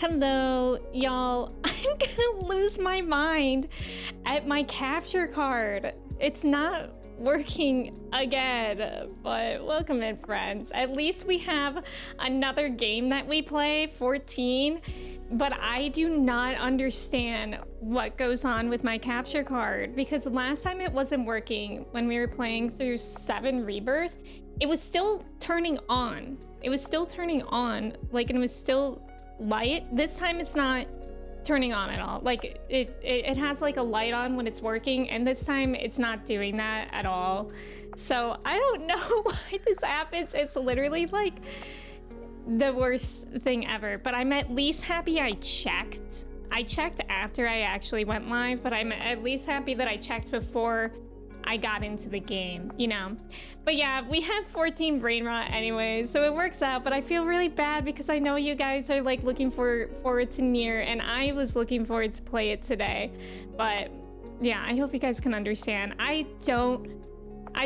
Hello, y'all. I'm gonna lose my mind at my capture card. It's not working again, but welcome in, friends. At least we have another game that we play, 14, but I do not understand what goes on with my capture card because last time it wasn't working when we were playing through 7 Rebirth. It was still turning on. It was still turning on, like, and it was still light. This time it's not turning on at all. Like it has like a light on when it's working, and this time it's not doing that at all. So I don't know why this happens. It's literally like the worst thing ever, but I'm at least happy I checked. I checked after I actually went live, but I'm at least happy that I checked before I got into the game, you know. But yeah, we have 14 brain rot anyway, so it works out. But I feel really bad because I know you guys are like looking forward to Nier, and I was looking forward to play it today. But yeah, I hope you guys can understand. I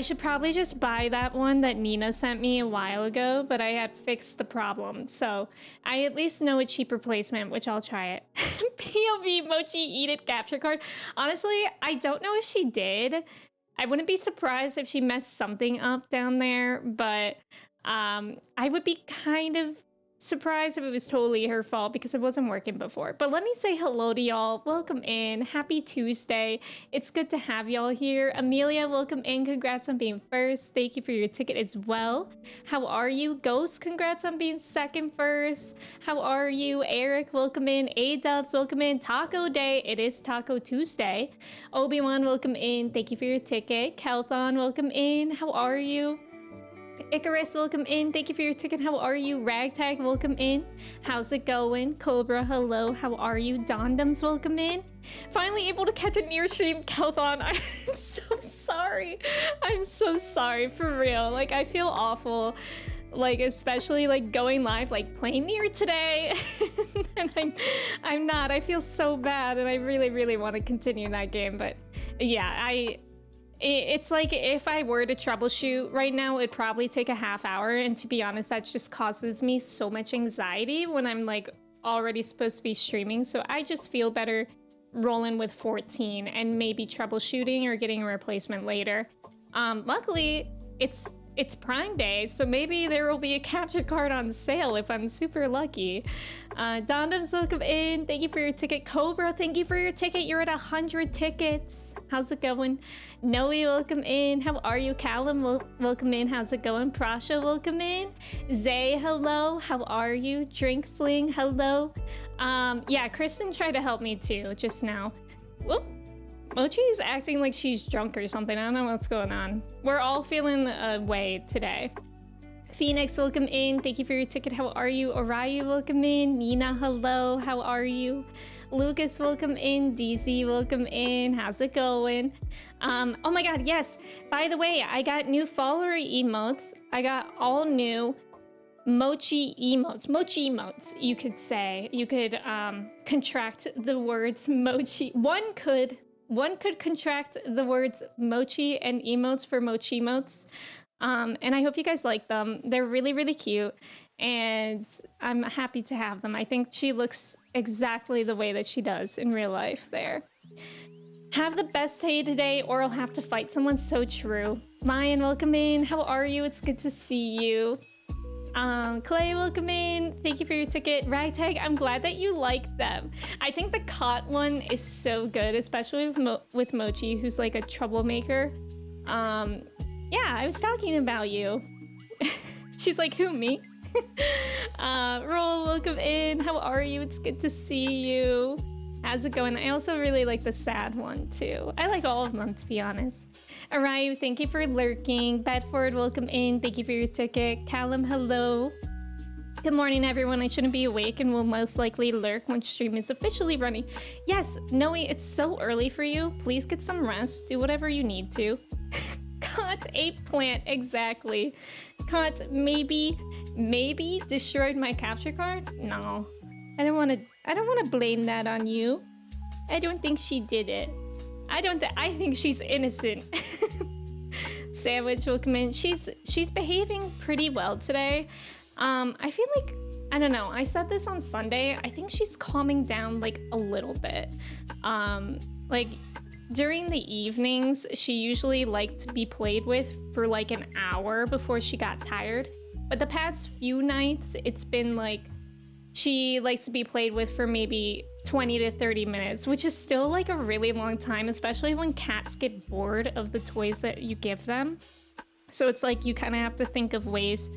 should probably just buy that one that Nina sent me a while ago, but I had fixed the problem, so I at least know a cheap replacement, which I'll try it. POV Mochi eat it capture card. Honestly, I don't know if she did. I wouldn't be surprised if she messed something up down there, but I would be kind of surprised if it was totally her fault because it wasn't working before. But let me say hello to y'all. Welcome in. Happy Tuesday. It's good to have y'all here. Amelia, welcome in. Congrats on being first. Thank you for your ticket as well. How are you? Ghost, congrats on being second first. How are you? Eric, welcome in. A-Dubs, welcome in. Taco Day. It is Taco Tuesday. Obi-Wan, welcome in. Thank you for your ticket. Kelthon, welcome in. How are you? Icarus, welcome in. Thank you for your ticket. How are you? Ragtag, welcome in. How's it going? Cobra, hello. How are you? Dondums, welcome in. Finally able to catch a Nier stream. Kelthon, I'm so sorry. I'm so sorry, for real. Like, I feel awful. Like, especially like going live, like playing Nier today. And I'm not. I feel so bad, and I really, really want to continue that game. But yeah, it's like if I were to troubleshoot right now, it'd probably take a half hour. And to be honest, that just causes me so much anxiety when I'm like already supposed to be streaming. So I just feel better rolling with 14 and maybe troubleshooting or getting a replacement later. Luckily, it's Prime Day, so maybe there will be a capture card on sale if I'm super lucky. Dondams, welcome in. Thank you for your ticket. Cobra, thank you for your ticket. You're at 100 tickets. How's it going? Noe, welcome in. How are you? Callum, welcome in. How's it going? Prasha, welcome in. Zay, hello. How are you? Drinksling, hello. Yeah, Kristen tried to help me too just now. Whoop. Mochi's acting like she's drunk or something. I don't know what's going on. We're all feeling away today. Phoenix, welcome in. Thank you for your ticket. How are you? Orayu, welcome in. Nina, hello. How are you? Lucas, welcome in. DZ, welcome in. How's it going? Oh my god, yes. By the way, I got new follower emotes. I got all new Mochi emotes, you could say. You could contract the words mochi. One could contract the words mochi and emotes for mochi emotes. And I hope you guys like them. They're really, really cute, and I'm happy to have them. I think she looks exactly the way that she does in real life there. Have the best day today, or I'll have to fight someone. So true. Lion, welcome in. How are you? It's good to see you. Clay, welcome in. Thank you for your ticket. Ragtag, I'm glad that you like them. I think the cot one is so good, especially with Mochi, who's like a troublemaker. Yeah, I was talking about you. She's like, who, me? Roll, welcome in. How are you? It's good to see you. How's it going? I also really like the sad one too. I like all of them, to be honest. Arayu, thank you for lurking. Bedford, welcome in. Thank you for your ticket. Callum, hello. Good morning, everyone. I shouldn't be awake and will most likely lurk when stream is officially running. Yes, Noe, it's so early for you. Please get some rest. Do whatever you need to. Kant ate plant, exactly. Kant maybe destroyed my capture card? No. I don't want to blame that on you. I don't think she did it. I think she's innocent. Sandwich will come in. She's behaving pretty well today. I feel like I don't know. I said this on Sunday. I think she's calming down like a little bit. Like during the evenings, she usually liked to be played with for like an hour before she got tired. But the past few nights, it's been like she likes to be played with for maybe 20 to 30 minutes, which is still like a really long time, especially when cats get bored of the toys that you give them. So it's like you kind of have to think of ways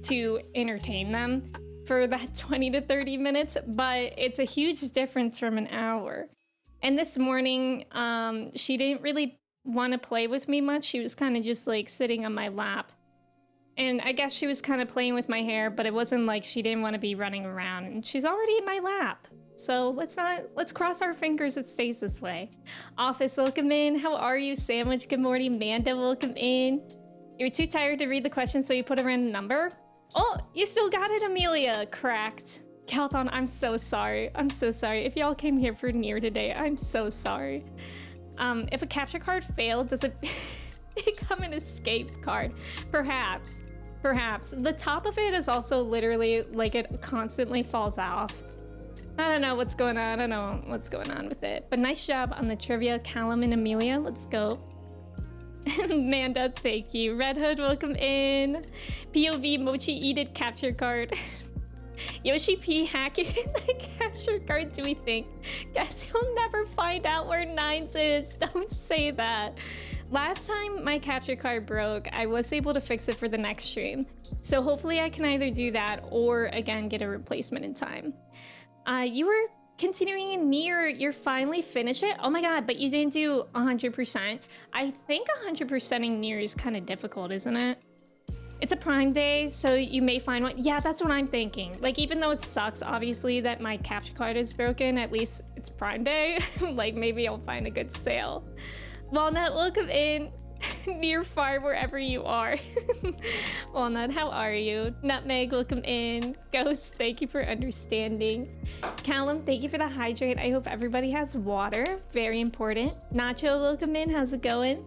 to entertain them for that 20 to 30 minutes, but it's a huge difference from an hour. And this morning, she didn't really want to play with me much. She was kind of just like sitting on my lap. And I guess she was kind of playing with my hair, but it wasn't like she didn't want to be running around. And she's already in my lap. So let's cross our fingers it stays this way. Office, welcome in. How are you? Sandwich, good morning. Manda, welcome in. You're too tired to read the question, so you put a random number? Oh, you still got it, Amelia. Cracked. Calthon, I'm so sorry. I'm so sorry. If y'all came here for Nier today, I'm so sorry. If a capture card failed, does it become an escape card? Perhaps. Perhaps. The top of it is also literally like it constantly falls off. I don't know what's going on. I don't know what's going on with it. But nice job on the trivia, Callum and Amelia. Let's go. Amanda, thank you. Red Hood, welcome in. POV Mochi Eated capture card. Yoshi P hacking the capture card, do we think? Guess you'll never find out where Nines is. Don't say that. Last time my capture card broke, I was able to fix it for the next stream. So hopefully I can either do that or again get a replacement in time. You were continuing in Nier, you're finally finished it? Oh my god, but you didn't do 100%. I think 100%ing Nier is kind of difficult, isn't it? It's a Prime Day, so you may find one. Yeah, that's what I'm thinking. Like, even though it sucks, obviously, that my capture card is broken, at least it's Prime Day. Like, maybe I'll find a good sale. Walnut, welcome in. Near far wherever you are. Walnut, how are you? Nutmeg, welcome in. Ghost, thank you for understanding. Callum, thank you for the hydrate. I hope everybody has water. Very important. Nacho, welcome in. How's it going?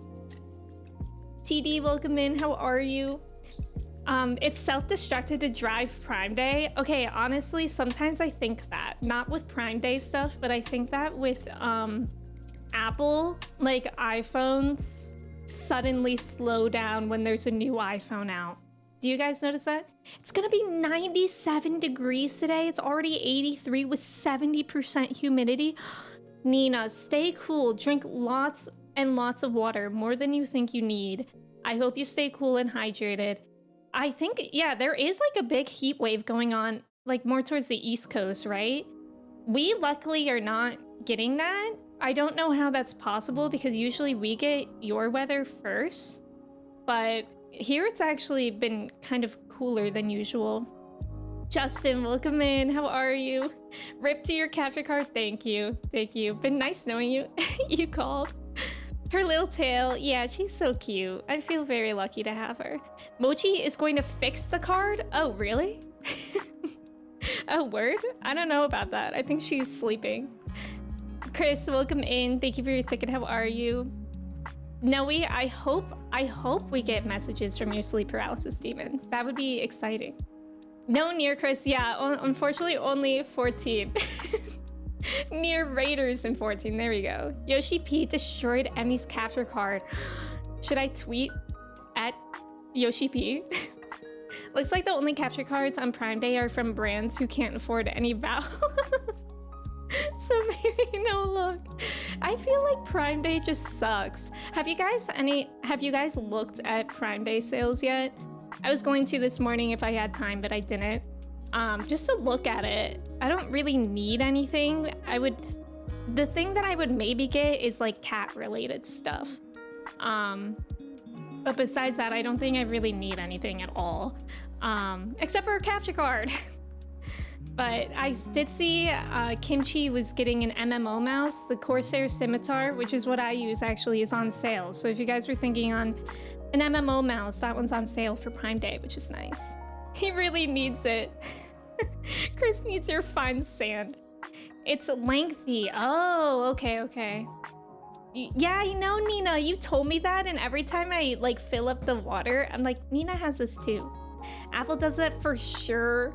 TD, welcome in. How are you? It's self-destructed to drive Prime Day. Okay, honestly, sometimes I think that. Not with Prime Day stuff, but I think that with Apple, like iPhones suddenly slow down when there's a new iPhone out. Do you guys notice that? It's gonna be 97 degrees today. It's already 83 with 70% humidity. Nina, stay cool. Drink lots and lots of water, more than you think you need. I hope you stay cool and hydrated. I think, yeah, there is like a big heat wave going on, like more towards the East Coast, right? We luckily are not getting that. I don't know how that's possible because usually we get your weather first, but here it's actually been kind of cooler than usual. Justin, welcome in. How are you? Rip to your capture card. Thank you. Thank you. Been nice knowing you. You called. Her little tail. Yeah, she's so cute. I feel very lucky to have her. Mochi is going to fix the card. Oh, really? Oh, word? I don't know about that. I think she's sleeping. Chris, welcome in. Thank you for your ticket. How are you? Noe, I hope we get messages from your sleep paralysis demon. That would be exciting. No Nier, Chris. Yeah, unfortunately only 14. Nier Raiders in 14. There we go. Yoshi P destroyed Emmy's capture card. Should I tweet at Yoshi P? Looks like the only capture cards on Prime Day are from brands who can't afford any vowels. So maybe no luck. I feel like Prime Day just sucks. Have you guys looked at Prime Day sales yet? I was going to this morning if I had time, but I didn't. Just to look at it. I don't really need anything. The thing that I would maybe get is like cat related stuff. But besides that, I don't think I really need anything at all. Except for a capture card. But I did see Kimchi was getting an MMO mouse. The Corsair Scimitar, which is what I use actually, is on sale. So if you guys were thinking on an MMO mouse, that one's on sale for Prime Day, which is nice. He really needs it. Chris needs your fine sand. It's lengthy. Oh, okay. Yeah, you know, Nina, you told me that, and every time I like fill up the water, I'm like, Nina has this too. Apple does that for sure.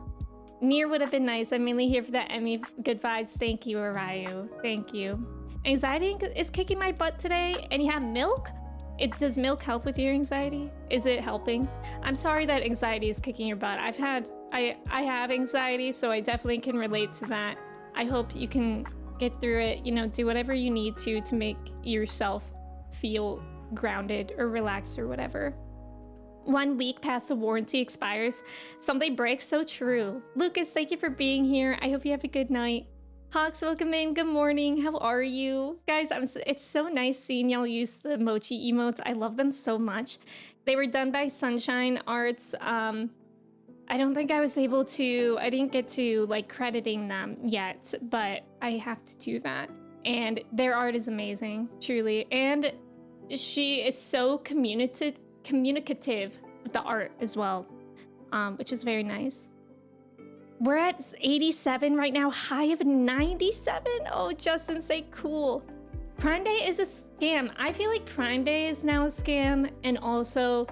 Near would have been nice. I'm mainly here for that Emmy good vibes. Thank you, Arayu. Thank you. Anxiety is kicking my butt today, and you have milk? Does milk help with your anxiety? Is it helping? I'm sorry that anxiety is kicking your butt. I have anxiety, so I definitely can relate to that. I hope you can get through it, you know, do whatever you need to make yourself feel grounded or relaxed or whatever. 1 week past the warranty expires, something breaks. So true. Lucas, thank you for being here. I hope you have a good night. Hawks, welcome in. Good morning. How are you? Guys, it's so nice seeing y'all use the mochi emotes. I love them so much. They were done by Sunshine Arts. I don't think I didn't get to like crediting them yet, but I have to do that. And their art is amazing, truly. And she is so communicative with the art as well, which is very nice. We're at 87 right now, high of 97. Oh, Justin, say cool. Prime Day is a scam. I feel like Prime Day is now a scam, and also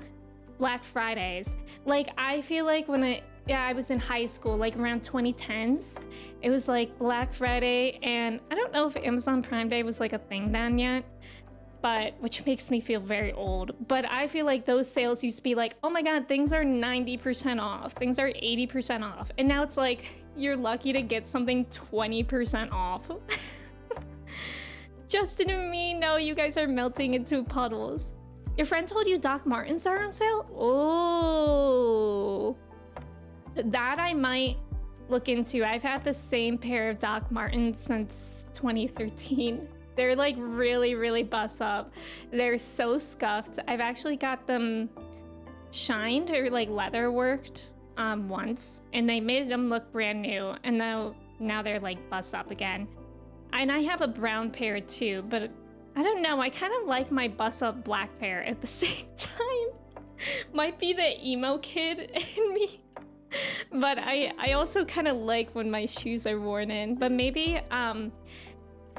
Black Fridays. Like, I feel like when I was in high school, like around 2010s, it was like Black Friday, and I don't know if Amazon Prime Day was like a thing then yet, but which makes me feel very old. But I feel like those sales used to be like, oh my god, things are 90% off, things are 80% off, and now it's like you're lucky to get something 20% off. Justin and me, no, you guys are melting into puddles. Your friend told you Doc Martens are on sale? Oh, that I might look into. I've had the same pair of Doc Martens since 2013. They're like really, really bust up. They're so scuffed. I've actually got them shined or like leather worked once, and they made them look brand new, and now they're like bust up again. And I have a brown pair too, but I don't know, I kind of like my bust up black pair at the same time. Might be the emo kid in me. But I also kind of like when my shoes are worn in. But maybe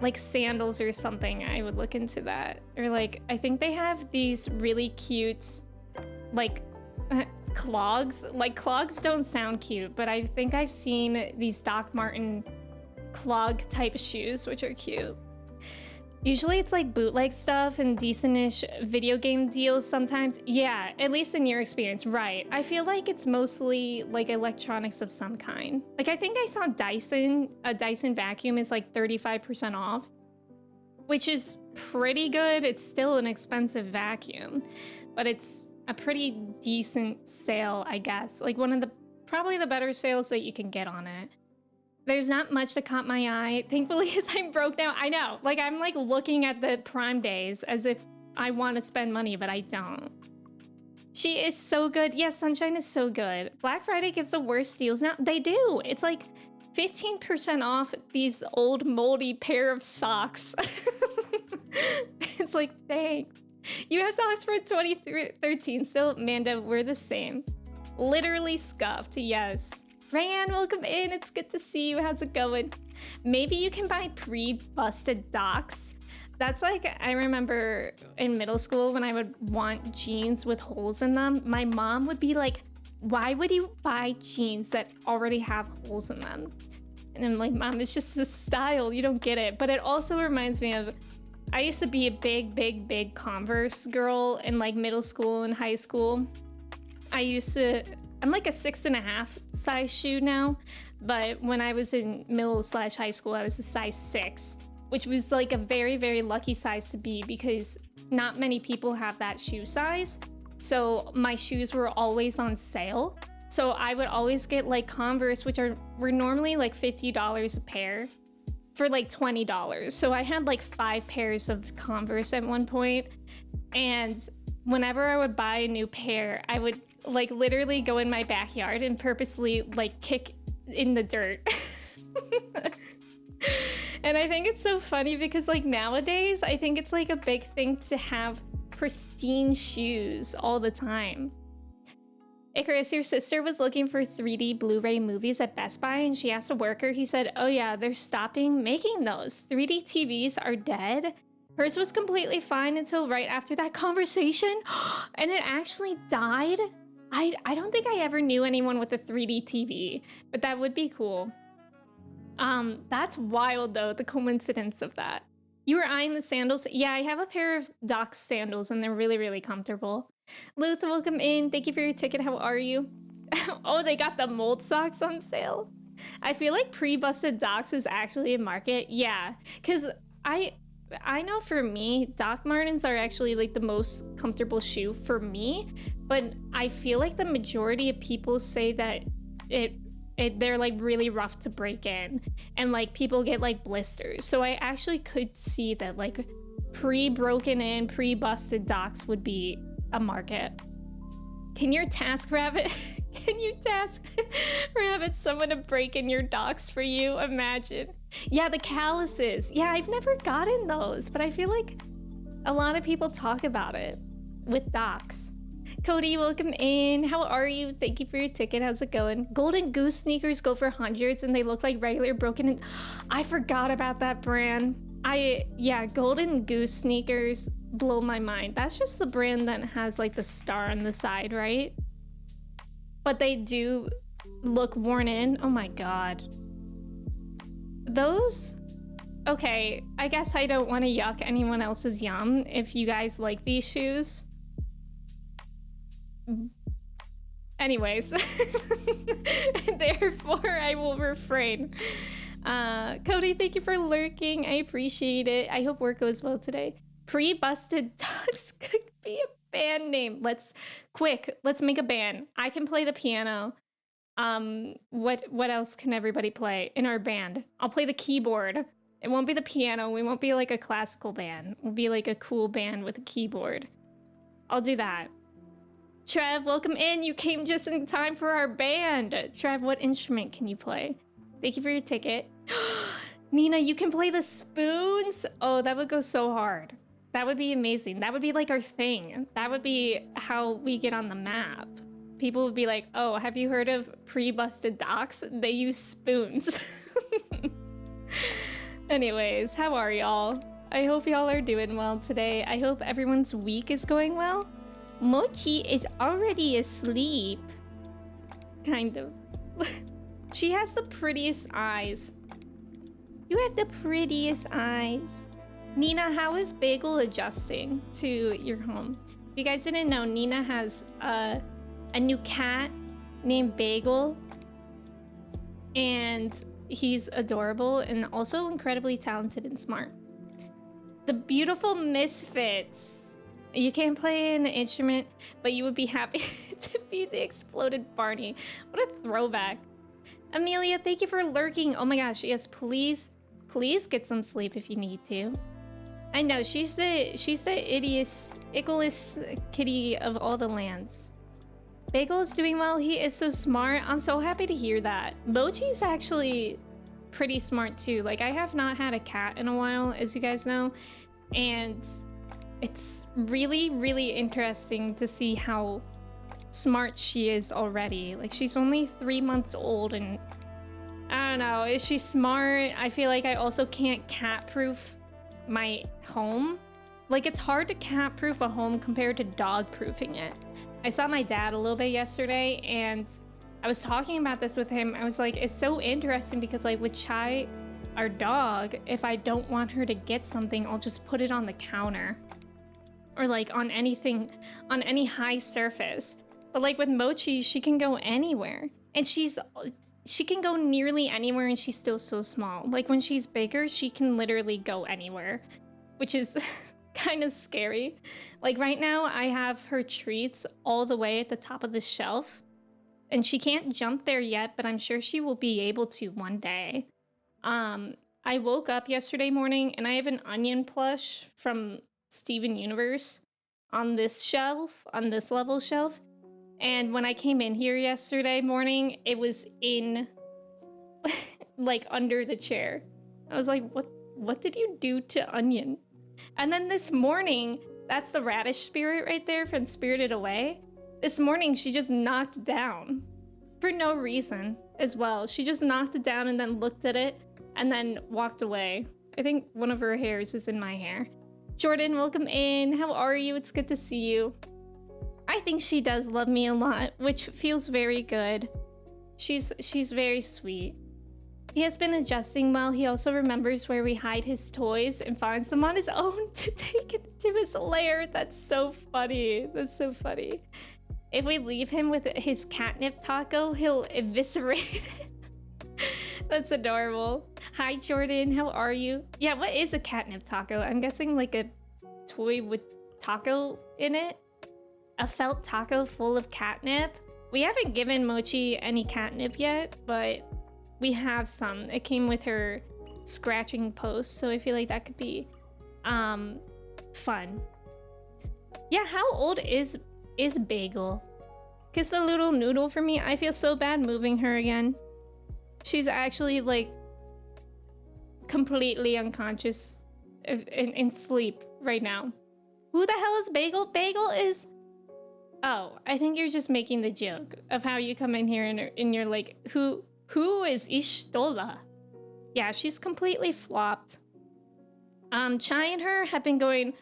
like sandals or something, I would look into that. Or like, I think they have these really cute like clogs. Like, clogs don't sound cute, but I think I've seen these Doc Marten clog type shoes, which are cute. Usually it's like bootleg stuff and decent-ish video game deals sometimes. Yeah, at least in your experience, right. I feel like it's mostly like electronics of some kind. Like, I think I saw a Dyson vacuum is like 35% off, which is pretty good. It's still an expensive vacuum, but it's a pretty decent sale, I guess. Like probably the better sales that you can get on it. There's not much that caught my eye. Thankfully, as I'm broke now, I know. Like, I'm like looking at the Prime days as if I want to spend money, but I don't. She is so good. Yes, Sunshine is so good. Black Friday gives the worst deals now. They do. It's like 15% off these old moldy pair of socks. It's like, thanks. You have socks for 2013. Still, Amanda, we're the same. Literally scuffed, yes. Rayanne, welcome in. It's good to see you. How's it going? Maybe you can buy pre-busted docs. That's like, I remember in middle school when I would want jeans with holes in them, my mom would be like, why would you buy jeans that already have holes in them? And I'm like, Mom, it's just the style. You don't get it. But it also reminds me of, I used to be a big Converse girl in like middle school and high school. I'm like a 6.5 size shoe now, but when I was in middle/high school, I was a size 6, which was like a very, very lucky size to be because not many people have that shoe size. So my shoes were always on sale. So I would always get like Converse, which were normally like $50 a pair, for like $20. So I had like 5 pairs of Converse at one point. And whenever I would buy a new pair, I would like literally go in my backyard and purposely like kick in the dirt. And I think it's so funny because like nowadays, I think it's like a big thing to have pristine shoes all the time. Icarus, your sister was looking for 3D Blu-ray movies at Best Buy and she asked a worker. He said, oh yeah, they're stopping making those. 3D TVs are dead. Hers was completely fine until right after that conversation. And it actually died. I don't think I ever knew anyone with a 3D TV, but that would be cool. That's wild though, the coincidence of that. You were eyeing the sandals? Yeah, I have a pair of Doc sandals and they're really, really comfortable. Luth, welcome in. Thank you for your ticket. How are you? Oh, they got the mold socks on sale. I feel like pre-busted Docs is actually a market. Yeah, because I know for me, Doc Martens are actually like the most comfortable shoe for me, but I feel like the majority of people say that they're like really rough to break in and like people get like blisters. So I actually could see that like pre-broken in, pre-busted Docs would be a market. Can you task rabbit someone to break in your Docs for you? Imagine. Yeah, the calluses. Yeah, I've never gotten those, but I feel like a lot of people talk about it with Docs. Cody, welcome in. How are you? Thank you for your ticket. How's it going? Golden Goose sneakers go for hundreds and they look like regular broken in. I forgot about that brand. Yeah, Golden Goose sneakers blow my mind. That's just the brand that has like the star on the side, right? But they do look worn in. Oh my god. Those? Okay, I guess I don't want to yuck anyone else's yum if you guys like these shoes. Anyways, therefore I will refrain. Cody, thank you for lurking. I appreciate it. I hope work goes well today. Pre-busted Dogs could be a band name. Let's make a band. I can play the piano. What else can everybody play in our band? I'll play the keyboard. It won't be the piano. We won't be like a classical band. We'll be like a cool band with a keyboard. I'll do that. Trev, welcome in. You came just in time for our band. Trev, what instrument can you play? Thank you for your ticket. Nina, you can play the spoons? Oh, that would go so hard. That would be amazing. That would be like our thing. That would be how we get on the map. People would be like, oh, have you heard of pre-busted Docs? They use spoons. Anyways, how are y'all? I hope y'all are doing well today. I hope everyone's week is going well. Mochi is already asleep. Kind of. She has the prettiest eyes. You have the prettiest eyes. Nina, how is Bagel adjusting to your home? If you guys didn't know, Nina has a new cat named Bagel. And he's adorable and also incredibly talented and smart. The beautiful misfits. You can't play an instrument, but you would be happy to be the exploded Barney. What a throwback. Amelia, thank you for lurking. Oh my gosh, yes, please get some sleep if you need to. I know, she's the idiest kitty of all the lands. Bagel is doing well. He is so smart. I'm so happy to hear that. Mochi's actually pretty smart too. Like, I have not had a cat in a while, as you guys know, and it's really, really interesting to see how smart she is already. Like, she's only 3 months old, and I don't know, is she smart? I feel like I also can't cat-proof my home. Like, it's hard to cat-proof a home compared to dog-proofing it. I saw my dad a little bit yesterday, and I was talking about this with him. I was like, it's so interesting because, like, with Chai, our dog, if I don't want her to get something, I'll just put it on the counter. Or like on anything, on any high surface. But like with Mochi, she can go anywhere. And she can go nearly anywhere and she's still so small. Like when she's bigger, she can literally go anywhere, which is kind of scary. Like right now, I have her treats all the way at the top of the shelf. And she can't jump there yet, but I'm sure she will be able to one day. I woke up yesterday morning and I have an onion plush from Steven Universe on this shelf, on this level shelf. And when I came in here yesterday morning, it was in like under the chair. I was like, what did you do to Onion? And then this morning, that's the radish spirit right there from Spirited Away. This morning, she just knocked down for no reason as well. She just knocked it down and then looked at it and then walked away. I think one of her hairs is in my hair. Jordan, welcome in. How are you? It's good to see you. I think she does love me a lot, which feels very good. She's very sweet. He has been adjusting well. He also remembers where we hide his toys and finds them on his own to take it to his lair. That's so funny. That's so funny. If we leave him with his catnip taco, he'll eviscerate it. That's adorable. Hi, Jordan. How are you? Yeah, what is a catnip taco? I'm guessing like a toy with taco in it. A felt taco full of catnip. We haven't given Mochi any catnip yet, but we have some. It came with her scratching post, so I feel like that could be fun. Yeah, how old is Bagel? Kiss the little noodle for me. I feel so bad moving her again. She's actually like completely unconscious in sleep right now. Who the hell is Bagel? Bagel is... Oh, I think you're just making the joke of how you come in here and you're like, who is Ishtola? Yeah, she's completely flopped. Chai and her have been going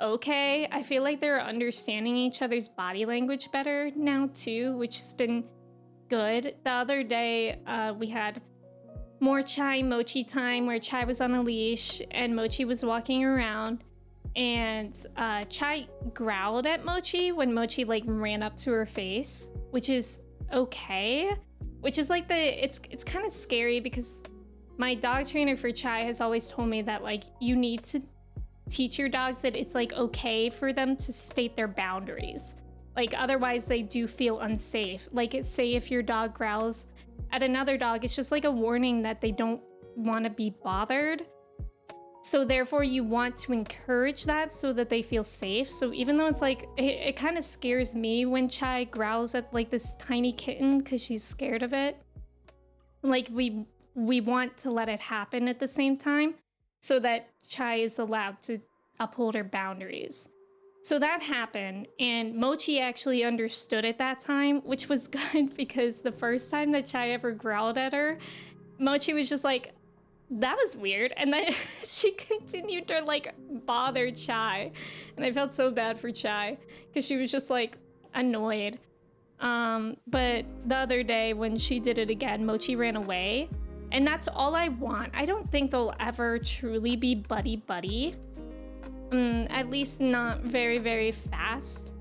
okay. I feel like they're understanding each other's body language better now too, which has been good. The other day, we had more Chai Mochi time where Chai was on a leash and Mochi was walking around, and Chai growled at Mochi when Mochi like ran up to her face, which is okay. Which is like it's kind of scary because my dog trainer for Chai has always told me that like you need to teach your dogs that it's like okay for them to state their boundaries. Like otherwise they do feel unsafe. Like say if your dog growls at another dog, it's just like a warning that they don't want to be bothered. So therefore you want to encourage that so that they feel safe. So even though it's like, it kind of scares me when Chai growls at like this tiny kitten because she's scared of it. Like we want to let it happen at the same time so that Chai is allowed to uphold her boundaries. So that happened, and Mochi actually understood at that time, which was good because the first time that Chai ever growled at her, Mochi was just like, that was weird. And then she continued to like bother Chai. And I felt so bad for Chai because she was just like annoyed. But the other day when she did it again, Mochi ran away. And that's all I want. I don't think they'll ever truly be buddy-buddy. At least not very, very fast.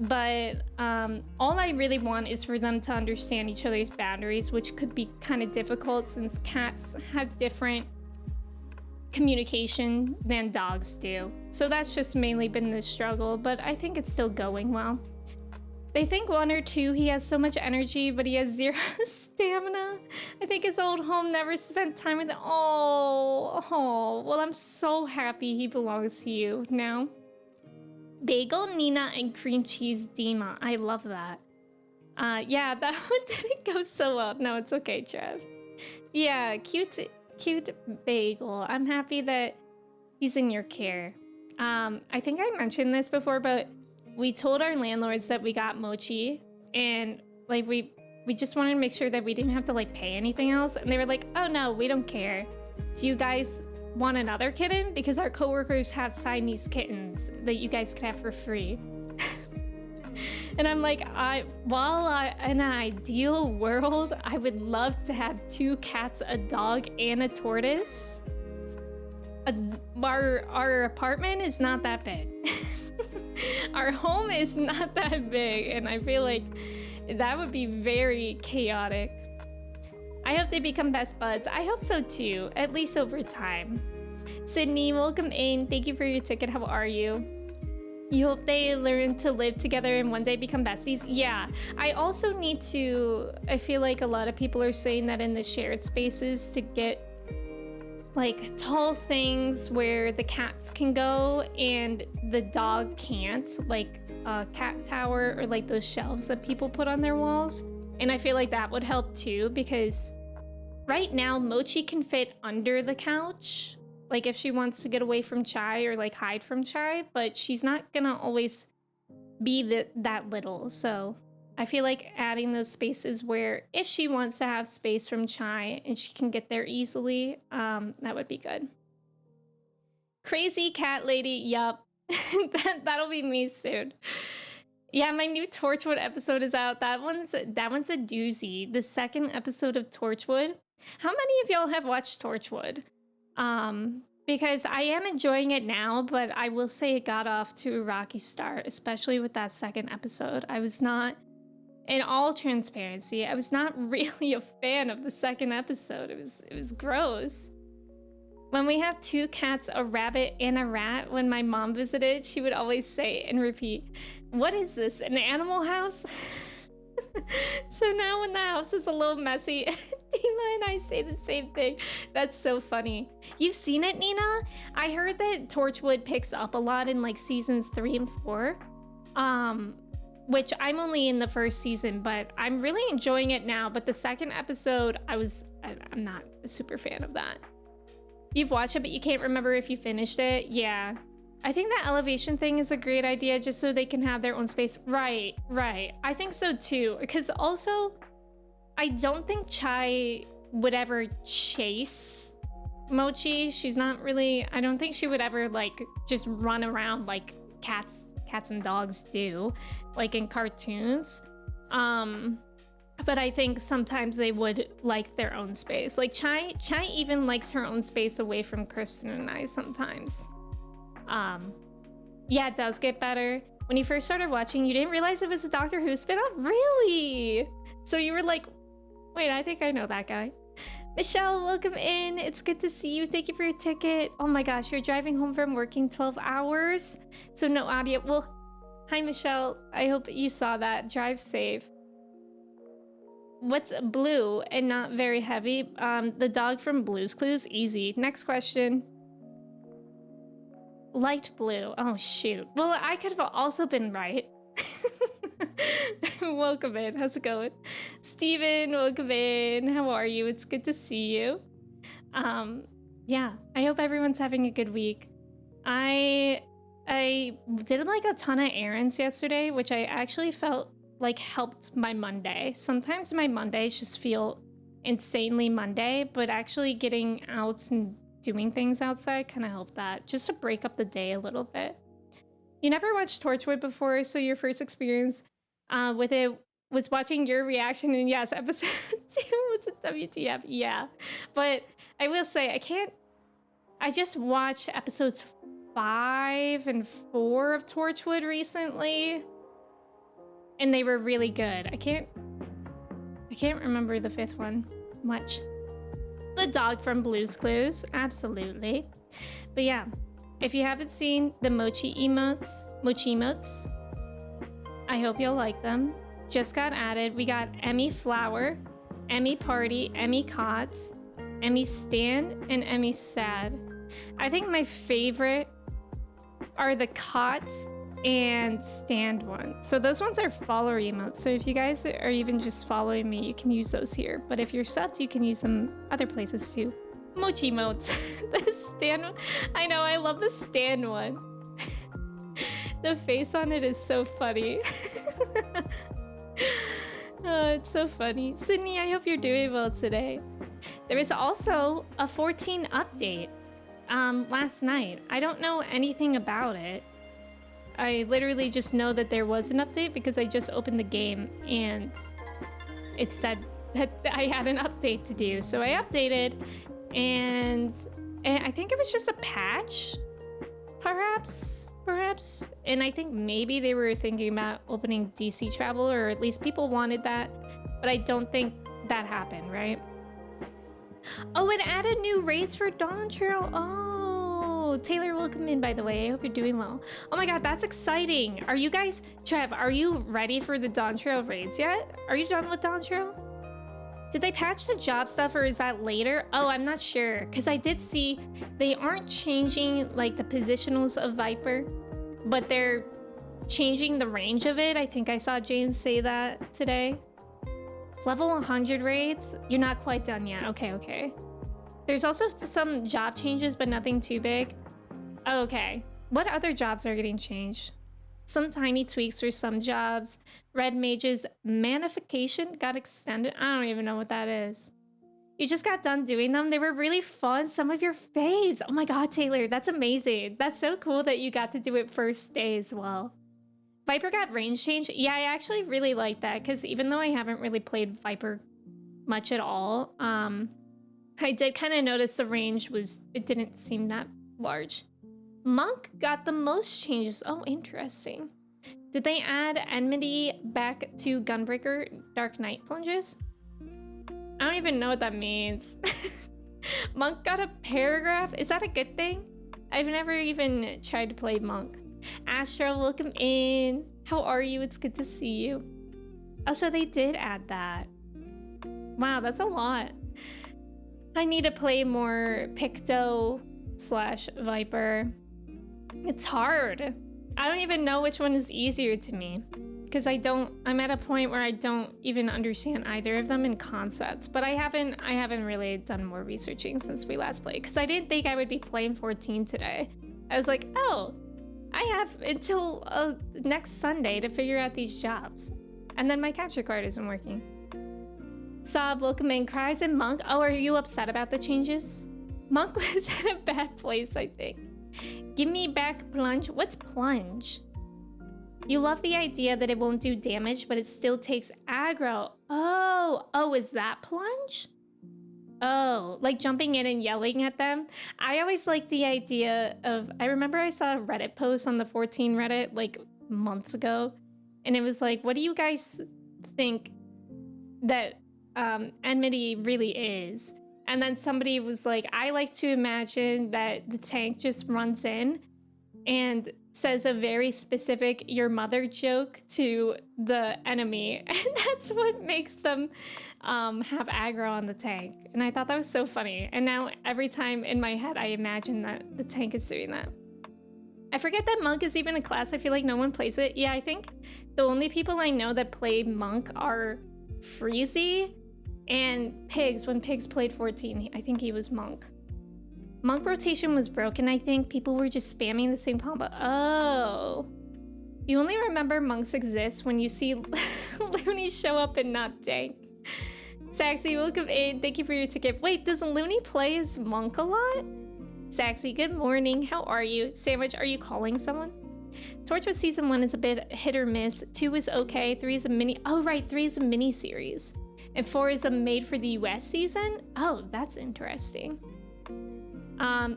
But all I really want is for them to understand each other's boundaries, which could be kind of difficult since cats have different communication than dogs do. So that's just mainly been the struggle, but I think it's still going well. They think 1 or 2, he has so much energy, but he has 0 stamina. I think his old home never spent time with it. Oh, well, I'm so happy he belongs to you now. Bagel, Nina, and cream cheese Dima. I love that. Yeah, that one didn't go so well. No, it's okay, Trev. Yeah, cute Bagel. I'm happy that he's in your care. I think I mentioned this before, but we told our landlords that we got Mochi, and like we just wanted to make sure that we didn't have to like pay anything else, and they were like, oh no, we don't care. Do you guys want another kitten? Because our coworkers have Siamese kittens that you guys could have for free. And I'm like, in an ideal world, I would love to have 2 cats, a dog, and a tortoise. Our apartment is not that big. Our home is not that big, and I feel like that would be very chaotic. I hope they become best buds. I hope so too, at least over time. Sydney, welcome in. Thank you for your ticket. How are you? You hope they learn to live together and one day become besties? Yeah. I also need to... I feel like a lot of people are saying that in the shared spaces to get like tall things where the cats can go and the dog can't, like a cat tower or like those shelves that people put on their walls. And I feel like that would help too, because right now Mochi can fit under the couch, like if she wants to get away from Chai or like hide from Chai, but she's not gonna always be that little. So I feel like adding those spaces where if she wants to have space from Chai and she can get there easily, that would be good. Crazy cat lady, yup. That'll be me soon. Yeah, my new Torchwood episode is out. That one's a doozy. The second episode of Torchwood. How many of y'all have watched Torchwood? Because I am enjoying it now, but I will say it got off to a rocky start, especially with that second episode. I was not, in all transparency, I was not really a fan of the second episode. It was gross. When we have two cats, a rabbit, and a rat, when my mom visited, she would always say and repeat, "What is this, an animal house?" So now when the house is a little messy, Dima and I say the same thing. That's so funny. You've seen it, Nina? I heard that Torchwood picks up a lot in like seasons 3 and 4. Which I'm only in the first season, but I'm really enjoying it now. But the second episode, I'm not a super fan of that. You've watched it, but you can't remember if you finished it? Yeah. I think that elevation thing is a great idea just so they can have their own space. Right. I think so too. Because also, I don't think Chai would ever chase Mochi. She's not really, I don't think she would ever like just run around like cats and dogs do, like in cartoons. But I think sometimes they would like their own space. Like Chai even likes her own space away from Kristen and I sometimes. Yeah, it does get better. When you first started watching, you didn't realize it was a Doctor Who spin-off? Really? So you were like, wait, I think I know that guy. Michelle, welcome in. It's good to see you. Thank you for your ticket. Oh my gosh, you're driving home from working 12 hours? So no audio. Well, hi, Michelle. I hope you saw that. Drive safe. What's blue and not very heavy? The dog from Blue's Clues. Easy. Next question. Light blue. Oh, shoot. Well, I could have also been right. Welcome in. How's it going? Steven, welcome in. How are you? It's good to see you. Yeah, I hope everyone's having a good week. I did like a ton of errands yesterday, which I actually felt like helped my Monday. Sometimes my Mondays just feel insanely Monday, but actually getting out and doing things outside kind of helped that, just to break up the day a little bit. You never watched Torchwood before, so your first experience with it was watching your reaction, and yes, episode 2 was a WTF, yeah. But I will say, I just watched episodes 5 and 4 of Torchwood recently, and they were really good. I can't remember the 5th one much. The dog from Blue's Clues, absolutely. But yeah, if you haven't seen the mochi emotes, I hope you'll like them. Just got added. We got Emmy Flower, Emmy Party, Emmy Cot, Emmy Stan, and Emmy Sad. I think my favorite are the Cot and Stand one. So those ones are follower emotes. So if you guys are even just following me, you can use those here. But if you're subbed, you can use them other places too. Mochi emotes. The Stand one. I know, I love the Stand one. The face on it is so funny. Oh, it's so funny. Sydney, I hope you're doing well today. There is also a 14 update last night. I don't know anything about it. I literally just know that there was an update because I just opened the game and it said that I had an update to do. So I updated and I think it was just a patch, perhaps. And I think maybe they were thinking about opening DC travel, or at least people wanted that, but I don't think that happened, right? Oh, it added new raids for Dawn Trail. Oh, Taylor, welcome in, by the way. I hope you're doing well. Oh my god, that's exciting. Are you guys, Trev, are you ready for the Dawn Trail raids yet? Are you done with Dawn Trail? Did they patch the job stuff, or is that later? Oh, I'm not sure, because I did see they aren't changing like the positionals of Viper, but they're changing the range of it. I think I saw James say that today. Level 100 raids? You're not quite done yet. Okay. There's also some job changes, but nothing too big. Okay. What other jobs are getting changed? Some tiny tweaks for some jobs. Red Mage's manification got extended. I don't even know what that is. You just got done doing them. They were really fun. Some of your faves. Oh my god, Taylor, that's amazing. That's so cool that you got to do it first day as well. Viper got range change. Yeah, I actually really like that because even though I haven't really played Viper much at all, I did kind of notice the range it didn't seem that large. Monk got the most changes. Oh, interesting. Did they add enmity back to Gunbreaker Dark Knight plunges? I don't even know what that means. Monk got a paragraph. Is that a good thing? I've never even tried to play Monk. Astro, welcome in. How are you? It's good to see you. Oh, so they did add that. Wow, that's a lot. I need to play more Picto / Viper. It's hard. I don't even know which one is easier to me because I'm at a point where I don't even understand either of them in concepts, but I haven't really done more researching since we last played because I didn't think I would be playing 14 today. I was like, oh, I have until next Sunday to figure out these jobs. And then my capture card isn't working. Sob, welcome in. Cries and Monk. Oh, are you upset about the changes? Monk was in a bad place, I think. Give me back plunge. What's plunge? You love the idea that it won't do damage, but it still takes aggro. Oh, is that plunge? Oh, like jumping in and yelling at them? I always like the idea of, I remember I saw a Reddit post on the 14 Reddit like months ago, and it was like, what do you guys think that enmity really is? And then somebody was like, I like to imagine that the tank just runs in and says a very specific your mother joke to the enemy, and that's what makes them have aggro on the tank. And I thought that was so funny, and now every time in my head I imagine that the tank is doing that. I forget that Monk is even a class. I feel like no one plays it. Yeah, I think the only people I know that play Monk are Freezy and Pigs. When Pigs played 14, I think he was Monk. Monk rotation was broken, I think. People were just spamming the same combo. Oh. You only remember Monks exist when you see Looney show up and not tank. Saxy, welcome in. Thank you for your ticket. Wait, does Looney play as Monk a lot? Saxy, good morning. How are you? Sandwich, are you calling someone? Torchwood Season 1 is a bit hit or miss. 2 is okay. 3 is a mini... Oh, right. 3 is a mini series. And 4 is a made for the US season? Oh, that's interesting.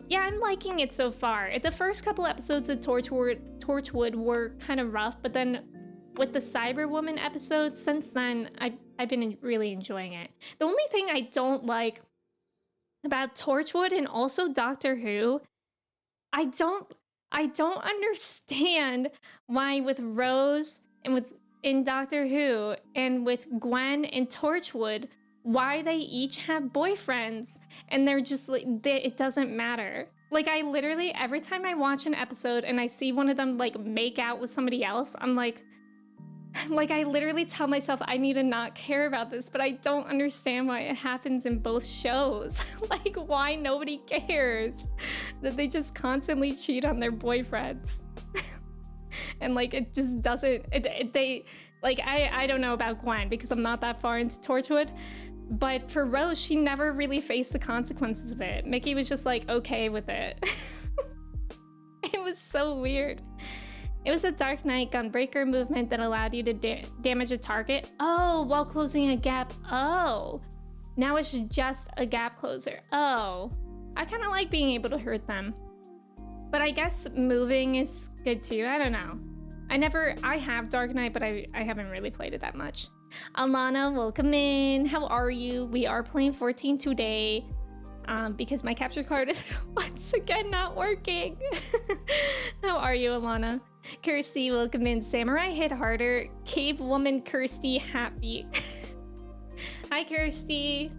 Yeah, I'm liking it so far. The first couple episodes of Torchwood were kind of rough, but then with the Cyberwoman episodes, since then, I've been really enjoying it. The only thing I don't like about Torchwood and also Doctor Who, I don't understand why with Rose and in Doctor Who and with Gwen and Torchwood, why they each have boyfriends and they're just like, it doesn't matter. Like, I literally, every time I watch an episode and I see one of them like make out with somebody else, I'm like I literally tell myself I need to not care about this, but I don't understand why it happens in both shows. Like, why nobody cares that they just constantly cheat on their boyfriends. And like, it just doesn't, I don't know about Gwen because I'm not that far into Torchwood, but for Rose, she never really faced the consequences of it. Mickey was just like, okay with it. It was so weird. It was a Dark Knight Gunbreaker movement that allowed you to damage a target. Oh, while closing a gap. Oh, now it's just a gap closer. Oh, I kind of like being able to hurt them. But I guess moving is good too. I don't know. I have Dark Knight, but I haven't really played it that much. Alana, welcome in. How are you? We are playing 14 today because my capture card is once again not working. How are you, Alana? Kirsty, welcome in. Samurai hit harder. Cave woman Kirsty happy. Hi, Kirsty.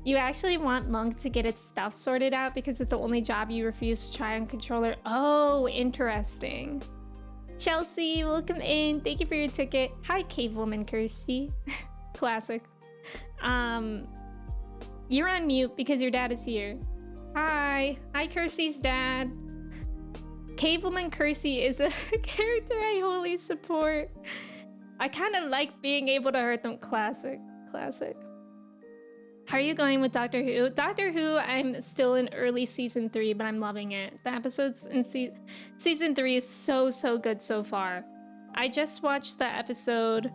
You actually want Monk to get its stuff sorted out because it's the only job you refuse to try on controller. Oh, interesting. Chelsea, welcome in. Thank you for your ticket. Hi, Cave Woman Kirsty. Classic. You're on mute because your dad is here. Hi. Hi, Kirsty's dad. Cave Woman Kirsty is a character I wholly support. I kind of like being able to hurt them. Classic. Classic. How are you going with Doctor Who? Doctor Who, I'm still in early season 3, but I'm loving it. The episodes in season 3 is so good so far. I just watched the episode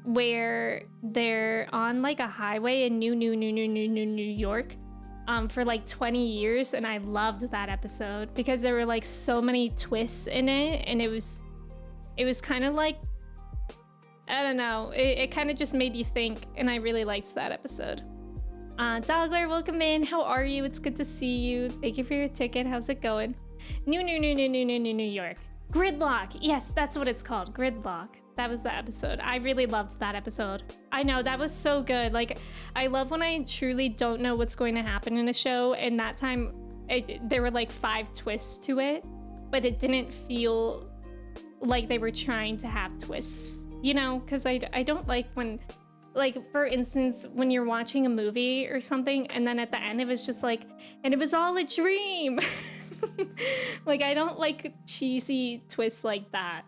where they're on like a highway in New York for like 20 years, and I loved that episode because there were like so many twists in it, and it was kind of like, I don't know, it kind of just made you think, and I really liked that episode. Dogler, welcome in. How are you? It's good to see you. Thank you for your ticket. How's it going? New York. Gridlock. Yes, that's what it's called. Gridlock. That was the episode. I really loved that episode. I know, that was so good. Like, I love when I truly don't know what's going to happen in a show, and that time there were like 5 twists to it, but it didn't feel like they were trying to have twists, you know? Because I don't like when, like, for instance, when you're watching a movie or something, and then at the end it was just like, and it was all a dream. Like, I don't like cheesy twists like that.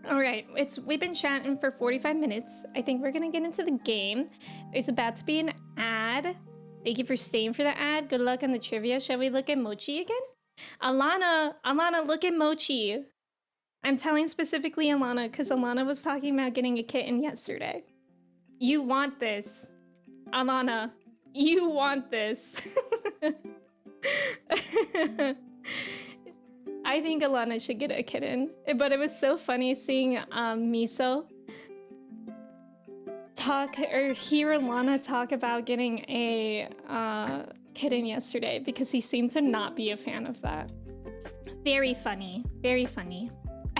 All right, we've been chatting for 45 minutes. I think we're gonna get into the game. There's about to be an ad. Thank you for staying for the ad. Good luck on the trivia. Shall we look at Mochi again? Alana, look at Mochi. I'm telling specifically Alana because Alana was talking about getting a kitten yesterday. You want this. Alana, you want this. I think Alana should get a kitten, but it was so funny seeing Miso hear Alana talk about getting a kitten yesterday because he seemed to not be a fan of that. Very funny, very funny.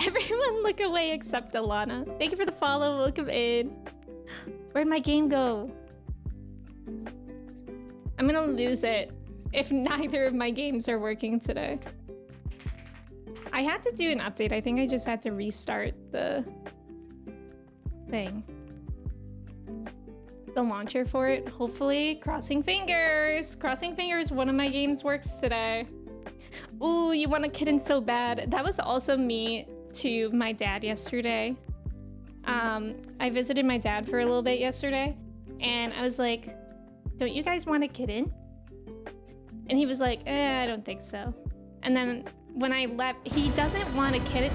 Everyone look away except Alana. Thank you for the follow, welcome in. Where'd my game go? I'm gonna lose it if neither of my games are working today. I had to do an update. I think I just had to restart the thing. The launcher for it, hopefully. Crossing fingers. Crossing fingers, one of my games works today. Ooh, you want a kitten so bad. That was also me to my dad yesterday. I visited my dad for a little bit yesterday, and I was like, don't you guys want a kitten? And he was like, I don't think so. And then when I left, he doesn't want a kitten.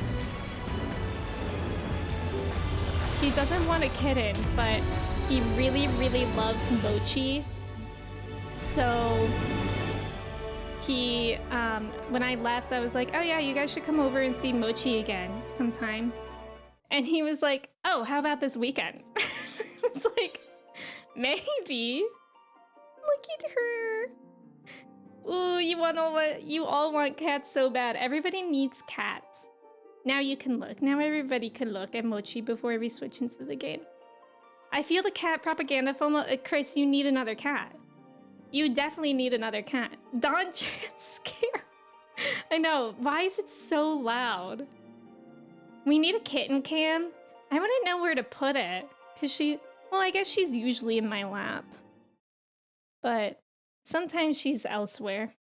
He doesn't want a kitten, but he really loves Mochi. So he, when I left, I was like, oh yeah, you guys should come over and see Mochi again sometime. And he was like, oh, how about this weekend? I was like, maybe. Look at her. Ooh, you all want cats so bad. Everybody needs cats. Now you can look. Now everybody can look at Mochi before we switch into the game. I feel the cat propaganda FOMO. Chris, you need another cat. You definitely need another cat. Dawn scare. I know. Why is it so loud? We need a kitten cam. I wouldn't know where to put it. Well, I guess she's usually in my lap. But sometimes she's elsewhere.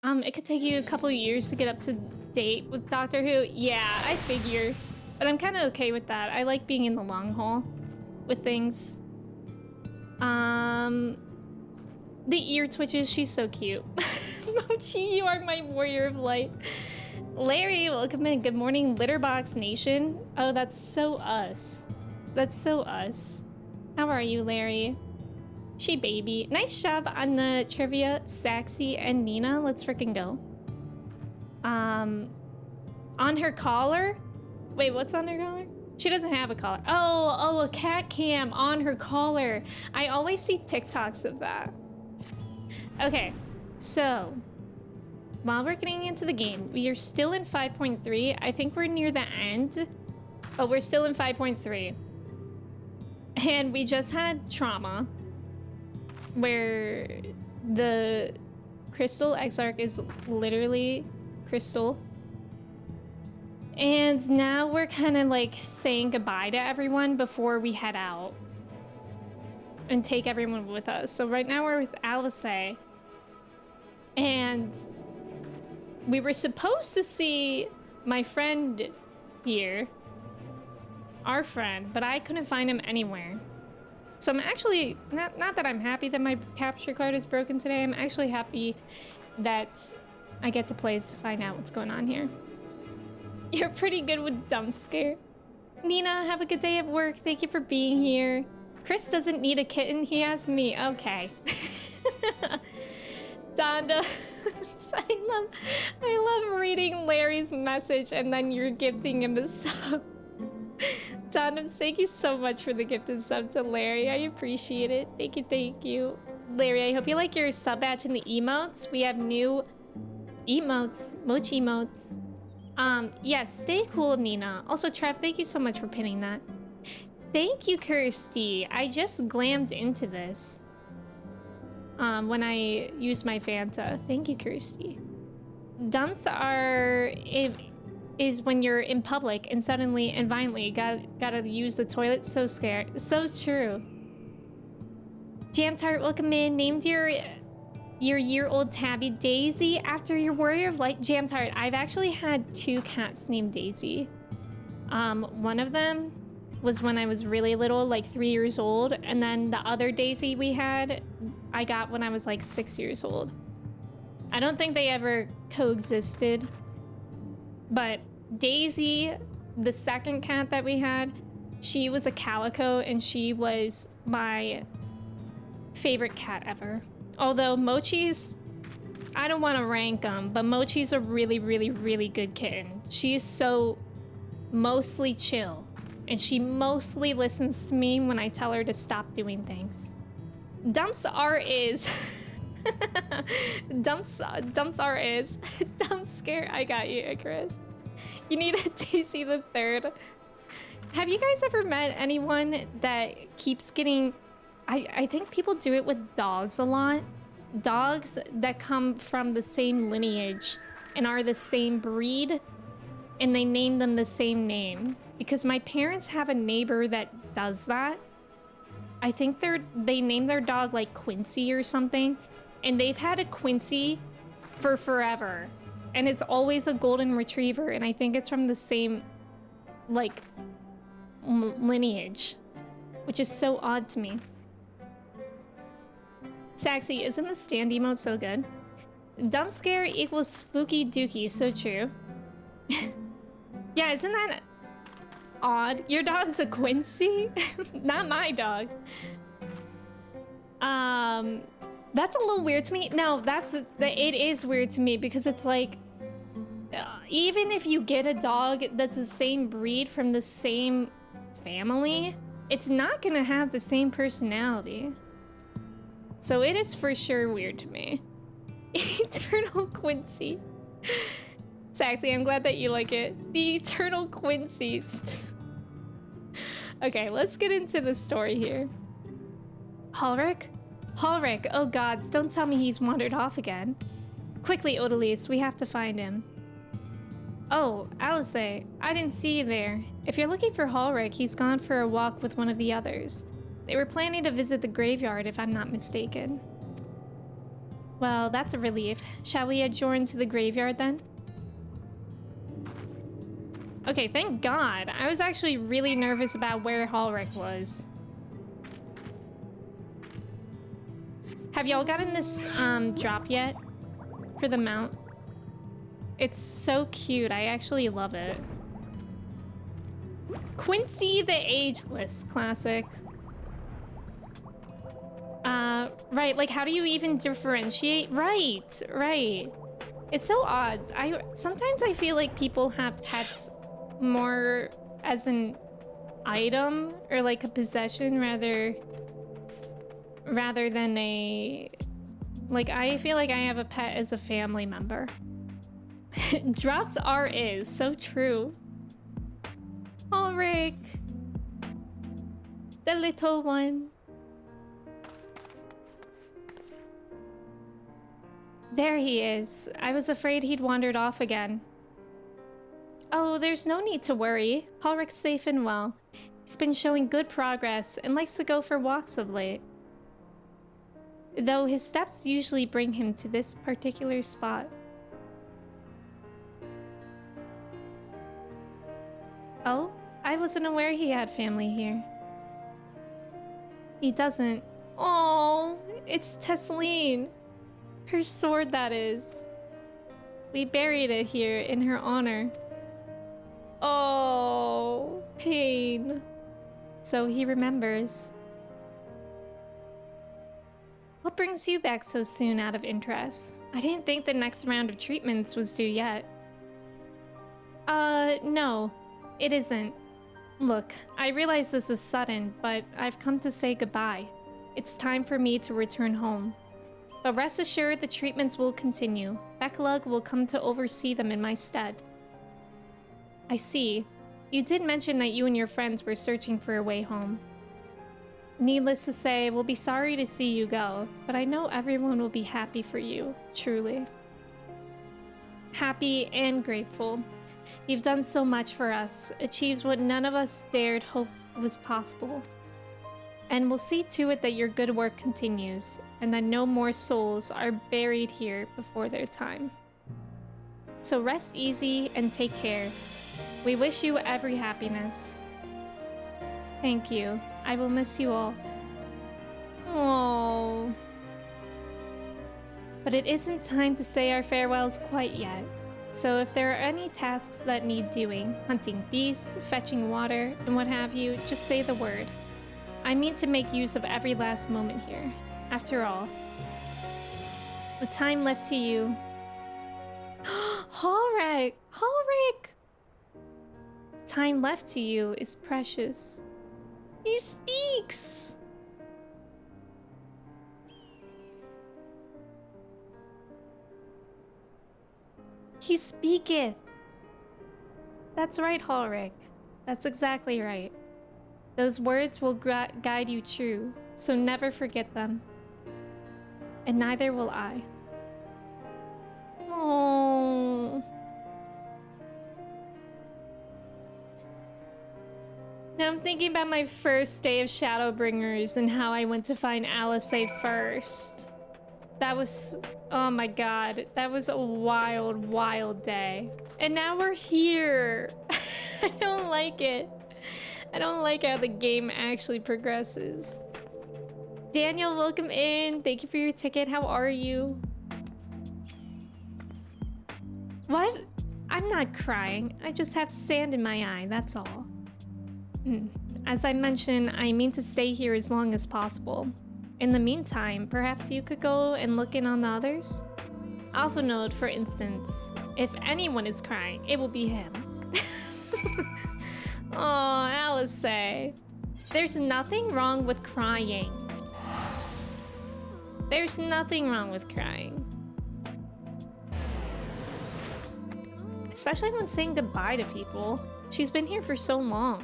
It could take you a couple of years to get up to date with Doctor Who. Yeah, I figure. But I'm kind of okay with that. I like being in the long haul with things. The ear twitches, she's so cute. Mochi, you are my warrior of light. Larry, welcome in. Good morning, Litterbox Nation. Oh, that's so us. That's so us. How are you, Larry? She baby. Nice job on the trivia, Saxy and Nina. Let's freaking go. On her collar? Wait, what's on her collar? She doesn't have a collar. Oh, a cat cam on her collar. I always see TikToks of that. Okay, so while we're getting into the game, we are still in 5.3. I think we're near the end, but we're still in 5.3. And we just had trauma, where the crystal Exarch is literally crystal. And now we're kind of like saying goodbye to everyone before we head out and take everyone with us. So right now we're with Alice, and we were supposed to see my friend here, our friend, but I couldn't find him anywhere. So I'm actually, not that I'm happy that my capture card is broken today, I'm actually happy that I get to play to find out what's going on here. You're pretty good with dump scare. Nina, have a good day at work. Thank you for being here. Chris doesn't need a kitten, he has me. Okay. Donda, I love reading Larry's message and then you're gifting him a sub. Donda, thank you so much for the gifted sub to Larry. I appreciate it. Thank you, thank you. Larry, I hope you like your sub badge and the emotes. We have new emotes, mochi emotes. Yes, stay cool, Nina. Also, Trev, thank you so much for pinning that. Thank you, Kirsty. I just glammed into this. When I used my Fanta. Thank you, Kirsty. Dumps are... is when you're in public and suddenly and violently gotta use the toilet. So scared. So true. Jam Tart, welcome in. Named your year-old tabby Daisy after your warrior of light. Jam Tart, I've actually had 2 cats named Daisy. One of them was when I was really little, like 3 years old, and then the other Daisy we had, I got when I was like 6 years old. I don't think they ever coexisted, but Daisy, the second cat that we had, she was a calico and she was my favorite cat ever. Although Mochi's, I don't want to rank them, but Mochi's a really, really, really good kitten. She is so mostly chill, and she mostly listens to me when I tell her to stop doing things. Dumps R is... Dumps R is... Dump scare. I got you, Chris. You need a Daisy the Third. Have you guys ever met anyone that keeps getting... I think people do it with dogs a lot. Dogs that come from the same lineage and are the same breed, and they name them the same name. Because my parents have a neighbor that does that. I think they named their dog like Quincy or something, and they've had a Quincy for forever. And it's always a golden retriever, and I think it's from the same, like, lineage, which is so odd to me. Saxy, isn't the stand emote so good? Dump scare equals spooky dookie, so true. Yeah, isn't that odd? Your dog's a Quincy? Not my dog. That's a little weird to me. No, it is weird to me because it's like, even if you get a dog that's the same breed from the same family, it's not gonna have the same personality. So it is for sure weird to me. Eternal Quincy. Saxy, I'm glad that you like it. The Eternal Quincy's. Okay, let's get into the story here. Ulrich? Ulrich, oh gods, don't tell me he's wandered off again. Quickly, Odalise, we have to find him. Oh, Alice, I didn't see you there. If you're looking for Ulrich, he's gone for a walk with one of the others. They were planning to visit the graveyard, if I'm not mistaken. Well, that's a relief. Shall we adjourn to the graveyard then? Okay, thank God. I was actually really nervous about where Ulrich was. Have y'all gotten this drop yet? For the mount? It's so cute. I actually love it. Quincy the Ageless classic. Right, like how do you even differentiate? Right. It's so odd. Sometimes I feel like people have pets more as an item or like a possession rather than a... Like, I feel like I have a pet as a family member. Drops R is so true. Ulrich. The little one. There he is. I was afraid he'd wandered off again. Oh, there's no need to worry. Ulrich's safe and well. He's been showing good progress and likes to go for walks of late. Though his steps usually bring him to this particular spot. Oh, I wasn't aware he had family here. He doesn't. Oh, it's Tesleen. Her sword, that is. We buried it here in her honor. Oh, pain. So he remembers. What brings you back so soon out of interest? I didn't think the next round of treatments was due yet. No, it isn't. Look, I realize this is sudden, but I've come to say goodbye. It's time for me to return home. But rest assured, the treatments will continue. Becklug will come to oversee them in my stead. I see. You did mention that you and your friends were searching for a way home. Needless to say, we'll be sorry to see you go, but I know everyone will be happy for you, truly. Happy and grateful. You've done so much for us, achieved what none of us dared hope was possible. And we'll see to it that your good work continues, and that no more souls are buried here before their time. So rest easy and take care. We wish you every happiness. Thank you. I will miss you all. Oh. But it isn't time to say our farewells quite yet. So if there are any tasks that need doing, hunting beasts, fetching water, and what have you, just say the word. I mean to make use of every last moment here. After all, the time left to you. Ulrich! Ulrich! Time left to you is precious. He speaks! He speaketh. That's right, Ulrich. That's exactly right. Those words will guide you true, so never forget them. And neither will I. Oh. Now I'm thinking about my first day of Shadowbringers and how I went to find Alice first. That was, oh my god, that was a wild, wild day. And now we're here. I don't like it. I don't like how the game actually progresses. Daniel, welcome in. Thank you for your ticket. How are you? What? I'm not crying. I just have sand in my eye, that's all. As I mentioned, I mean to stay here as long as possible. In the meantime, perhaps you could go and look in on the others? Alpha Node, for instance. If anyone is crying, it will be him. Oh, Alice. There's nothing wrong with crying. There's nothing wrong with crying. Especially when saying goodbye to people. She's been here for so long.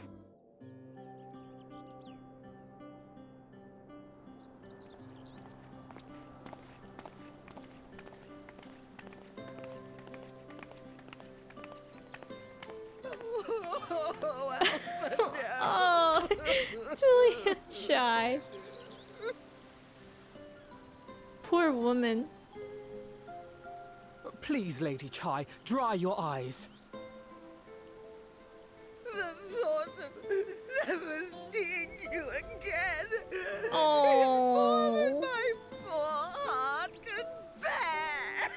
Oh, Julia shy. Poor woman. Please, Lady Chai, dry your eyes. The thought of never seeing you again Oh. is more than my poor heart can bear.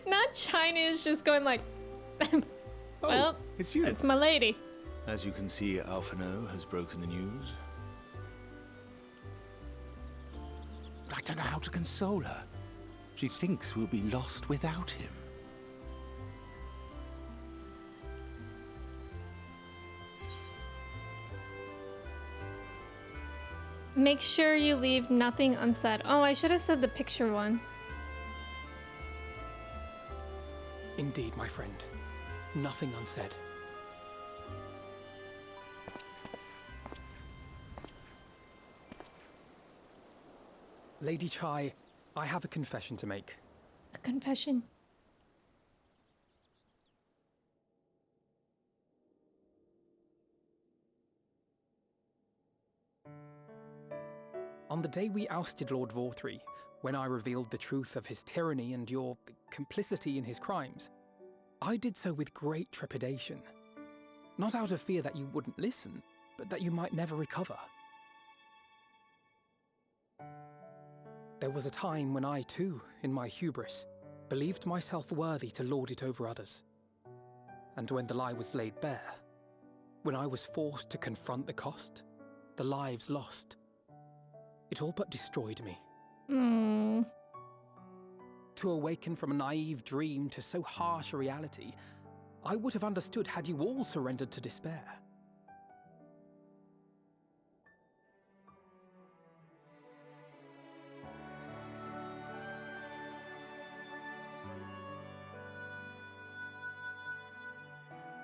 Not China is just going like, well, it's you. it's my lady. As you can see, Alphino has broken the news. I don't know how to console her. She thinks we'll be lost without him. Make sure you leave nothing unsaid. Oh, I should have said the picture one. Indeed, my friend. Nothing unsaid. Lady Chai, I have a confession to make. A confession. On the day we ousted Lord Vorthree, when I revealed the truth of his tyranny and your complicity in his crimes, I did so with great trepidation. Not out of fear that you wouldn't listen, but that you might never recover. There was a time when I too, in my hubris, believed myself worthy to lord it over others. And when the lie was laid bare, when I was forced to confront the cost, the lives lost, it all but destroyed me. To awaken from a naive dream to so harsh a reality, I would have understood had you all surrendered to despair.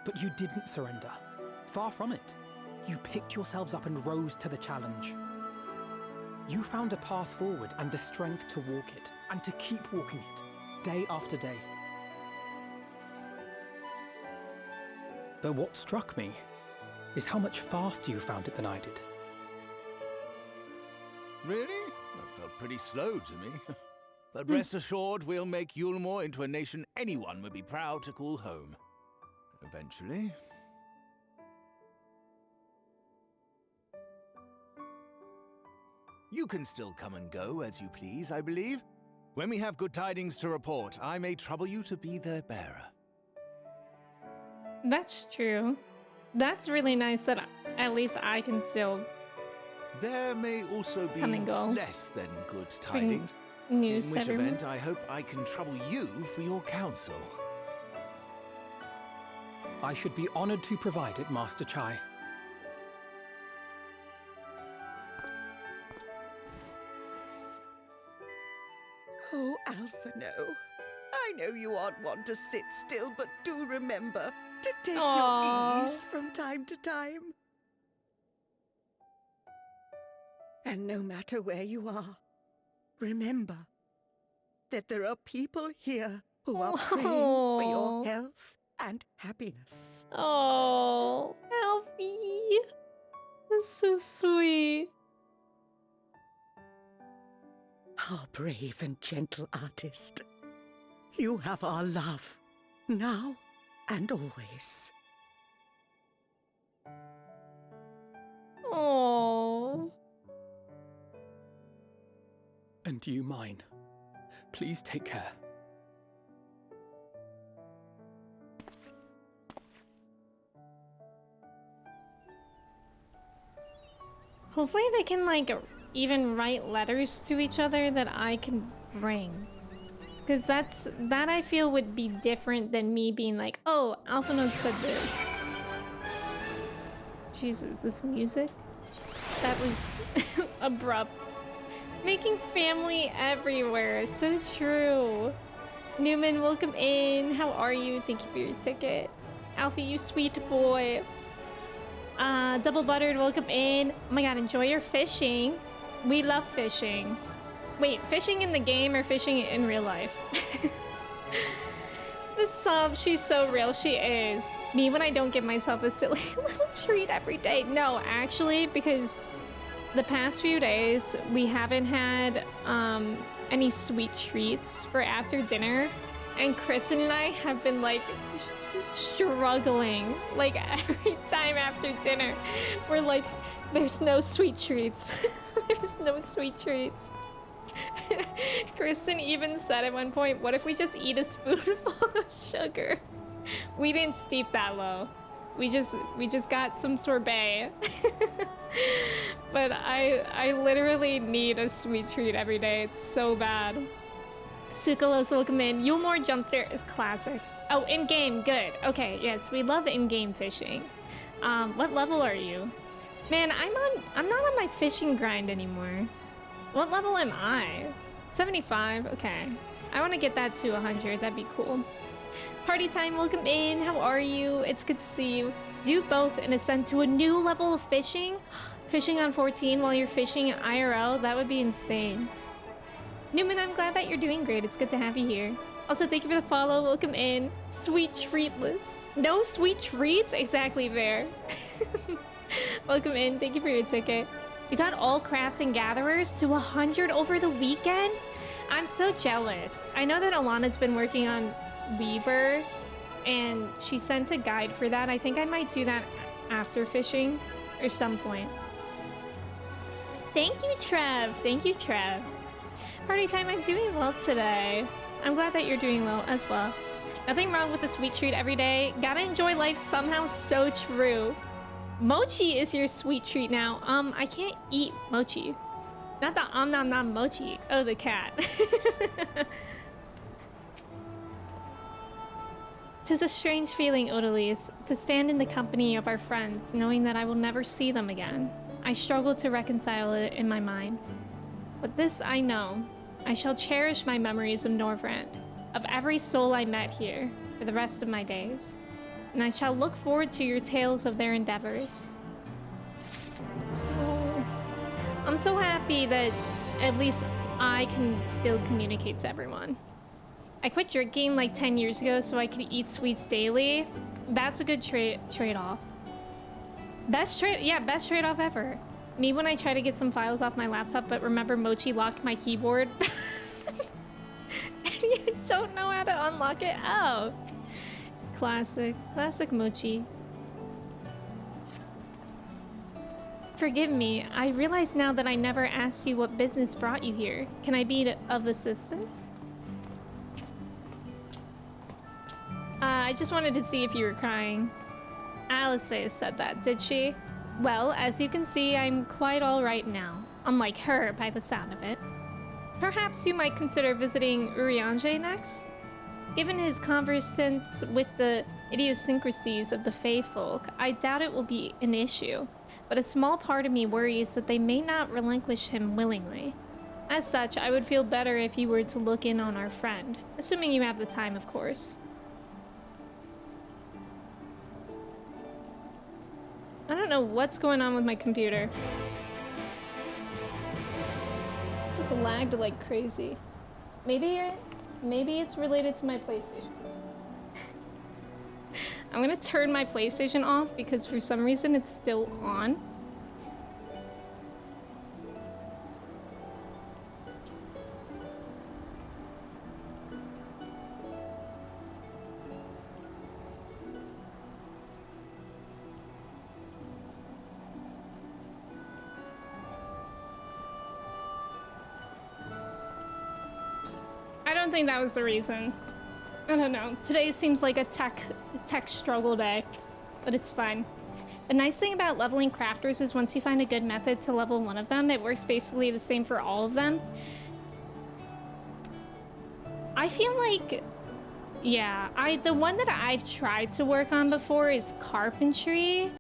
But you didn't surrender. Far from it. You picked yourselves up and rose to the challenge. You found a path forward and the strength to walk it, and to keep walking it, day after day. But what struck me is how much faster you found it than I did. Really? That felt pretty slow to me. But rest assured, we'll make Yulmore into a nation anyone would be proud to call home. Eventually. You can still come and go as you please, I believe. When we have good tidings to report, I may trouble you to be their bearer. That's true. That's really nice that at least I can still There may also be come and go. less than good tidings. News In which everyone. event, I hope I can trouble you for your counsel. I should be honored to provide it, Master Chai. Oh, Alphino. I know you aren't one to sit still, but do remember to take Aww. your ease from time to time. And no matter where you are, remember that there are people here who are praying for your health and happiness. Oh, Alfie. That's so sweet. Our brave and gentle artist. You have our love, now and always. Oh. And you mine. Please take care. Hopefully they can like even write letters to each other that I can bring. Because that I feel would be different than me being like, oh, Alphonode said this. Jesus, this music? That was abrupt. Making family everywhere, so true. Newman, welcome in. How are you? Thank you for your ticket. Alfie, you sweet boy. Double Buttered, welcome in. Oh my god, enjoy your fishing. We love fishing. Wait, fishing in the game or fishing in real life? The sub, she's so real, she is. Me when I don't give myself a silly little treat every day. No, actually, because the past few days, we haven't had any sweet treats for after dinner. And Kristen and I have been like struggling. Like every time after dinner, we're like, there's no sweet treats. There's no sweet treats. Kristen even said at one point, what if we just eat a spoonful of sugar? We didn't steep that low. We just got some sorbet. But I literally need a sweet treat every day. It's so bad. Sukalos, welcome in. Yulmore Jumpstare is classic. Oh, in-game, good. Okay, yes, we love in-game fishing. What level are you? Man, I'm not on my fishing grind anymore. What level am I? 75, okay. I want to get that to 100, that'd be cool. Party time, welcome in. How are you? It's good to see you. Do both and ascend to a new level of fishing? Fishing on 14 while you're fishing IRL, that would be insane. Newman, I'm glad that you're doing great. It's good to have you here. Also, thank you for the follow. Welcome in. Sweet treatless. No sweet treats? Exactly there. Welcome in. Thank you for your ticket. You got all crafting gatherers to 100 over the weekend? I'm so jealous. I know that Alana's been working on Weaver, and she sent a guide for that. I think I might do that after fishing or some point. Thank you, Trev. Thank you, Trev. Party time, I'm doing well today. I'm glad that you're doing well as well. Nothing wrong with a sweet treat every day. Gotta enjoy life somehow. So true. Mochi is your sweet treat now. I can't eat mochi. Not the nom nom mochi. Oh, the cat. 'Tis a strange feeling, Odalise, to stand in the company of our friends, knowing that I will never see them again. I struggle to reconcile it in my mind. But this I know. I shall cherish my memories of Norvrand, of every soul I met here, for the rest of my days. And I shall look forward to your tales of their endeavors. Oh, I'm so happy that at least I can still communicate to everyone. I quit drinking like 10 years ago so I could eat sweets daily. That's a good trade-off. Best trade-off ever. Me when I try to get some files off my laptop, but remember Mochi locked my keyboard. And you don't know how to unlock it. Oh. Classic Mochi. Forgive me, I realize now that I never asked you what business brought you here. Can I be of assistance? I just wanted to see if you were crying. Alice said that, did she? Well, as you can see, I'm quite alright now. Unlike her, by the sound of it. Perhaps you might consider visiting Urianger next? Given his conversance with the idiosyncrasies of the Fae folk, I doubt it will be an issue, but a small part of me worries that they may not relinquish him willingly. As such, I would feel better if you were to look in on our friend, assuming you have the time, of course. I don't know what's going on with my computer. Just lagged like crazy. Maybe it's related to my PlayStation. I'm gonna turn my PlayStation off because for some reason it's still on. I don't think that was the reason. I don't know. Today seems like a tech struggle day, but it's fine. The nice thing about leveling crafters is once you find a good method to level one of them, it works basically the same for all of them. I feel like, yeah, the one that I've tried to work on before is carpentry,